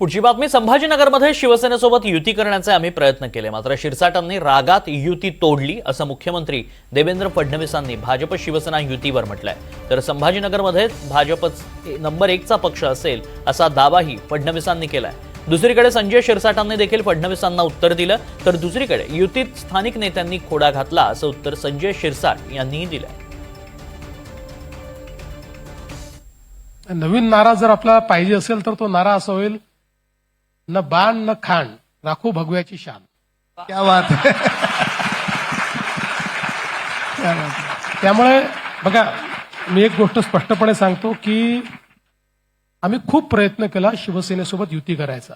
पुढची बातमी संभाजीनगरमध्ये शिवसेनेसोबत युती करण्याचे आम्ही प्रयत्न केले, मात्र शिरसाटांनी रागात युती तोडली असं मुख्यमंत्री देवेंद्र फडणवीसांनी भाजप शिवसेना युतीवर म्हटलंय। तर संभाजीनगरमध्ये भाजप नंबर 1 चा पक्ष असेल असा दावाही फडणवीसांनी केलाय। दुसरीकडे संजय शिरसाटांनी देखील फडणवीसांना उत्तर दिलं, तर दुसरीकडे युतीत स्थानिक नेत्यांनी खोडा घातला असं उत्तर संजय शिरसाट यांनीही दिलंय। नवीन नारा जर आपल्याला पाहिजे असेल तर तो नारा असा होईल, न बाण न खाण राखो भगव्याची शान। क्या बात है। त्यामुळे बघा, मी एक गोष्ट स्पष्टपणे सांगतो की आम्ही खूप प्रयत्न केला शिवसेनेसोबत युती करायचा।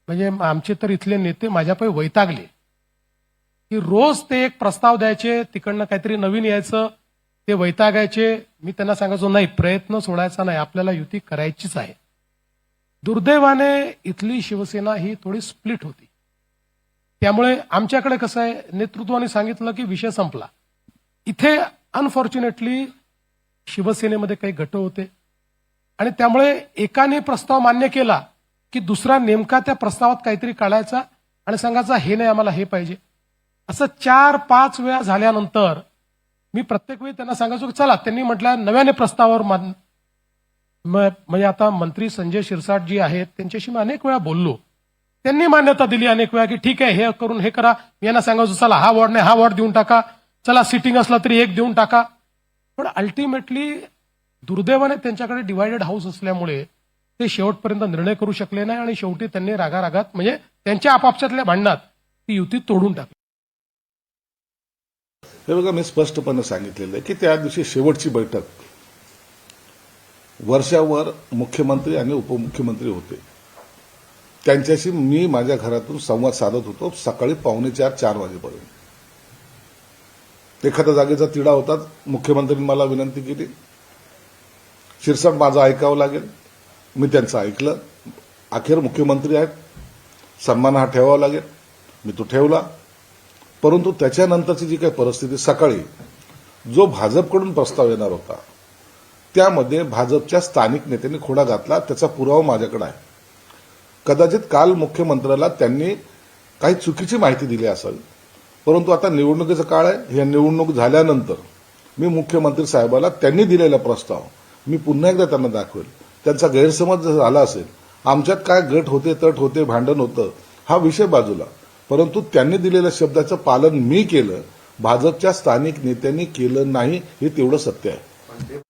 म्हणजे आमचे तर इथले नेते माझ्यापायी वैतागले की रोज ते एक प्रस्ताव द्यायचे, तिकडनं काहीतरी नवीन यायचं, ते वैतागायचे। मी त्यांना सांगायचो नाही, प्रयत्न सोडायचा नाही, आपल्याला युती करायचीच आहे। दुर्दैवाने इथली शिवसेना ही थोडी स्प्लिट होती। त्यामुळे आमच्याकडे कसं आहे, नेतृत्वाने सांगितलं की विषय संपला। इथे अनफॉर्च्युनेटली शिवसेनेमध्ये काही गट होते आणि त्यामुळे एकाने प्रस्ताव मान्य केला की दुसरा नेमका त्या प्रस्तावात काहीतरी काढायचा आणि सांगायचा हे नाही, आम्हाला हे पाहिजे। असं 4-5 वेळा झाल्यानंतर मी प्रत्येक वेळी त्यांना सांगायचो की चला, त्यांनी म्हटलं नव्याने प्रस्तावावर म्हणजे आता मंत्री संजय शिरसाट जी आहेत त्यांच्याशी मी अनेक वेळा बोललो, त्यांनी मान्यता दिली अनेक वेळा की ठीक आहे, हे करून हे करा। मी यांना सांगायचो चला हा वॉर्ड नाही, हा वॉर्ड देऊन टाका, चला सिटिंग असला तरी एक देऊन टाका। पण अल्टिमेटली दुर्दैवाने त्यांच्याकडे डिवायडेड हाऊस असल्यामुळे ते शेवटपर्यंत निर्णय करू शकले नाही आणि शेवटी त्यांनी रागारागात म्हणजे त्यांच्या आपापसातल्या भांडणात ती युती तोडून टाकली। हे बघा, मी स्पष्टपणे सांगितलेलं आहे की त्या दिवशी शेवटची बैठक वर्षावर मुख्यमंत्री आणि उपमुख्यमंत्री होते, त्यांच्याशी मी माझ्या घरातून संवाद साधत होतो सकाळी 4:45-4 वाजेपर्यंत। एखाद्या जागेचा तिढा होता, मुख्यमंत्र्यांनी मला विनंती केली, शिरसाट माझं ऐकावं लागेल, मी त्यांचं ऐकलं। अखेर मुख्यमंत्री आहेत, सन्मान हा ठेवावा लागेल, मी तो ठेवला। परंतु त्याच्यानंतरची जी काही परिस्थिती, सकाळी जो भाजपकडून प्रस्ताव येणार होता त्यामध्ये भाजपच्या स्थानिक नेत्यांनी खोडा घातला, त्याचा पुरावा माझ्याकडे आहे। कदाचित काल मुख्यमंत्र्याला त्यांनी काही चुकीची माहिती दिली असावी, परंतु आता निवडणुकीचा काळ आहे। या निवडणूक झाल्यानंतर मी मुख्यमंत्री साहेबाला त्यांनी दिलेला प्रस्ताव मी पुन्हा एकदा त्यांना दाखवेल। त्यांचा गैरसमज जर झाला असेल, आमच्यात काय गट होते, तट होते, भांडण होतं, हा विषय बाजूला, परंतु त्यांनी दिलेल्या शब्दाचं पालन मी केलं, भाजपच्या स्थानिक नेत्यांनी केलं नाही, हे तेवढं सत्य आहे।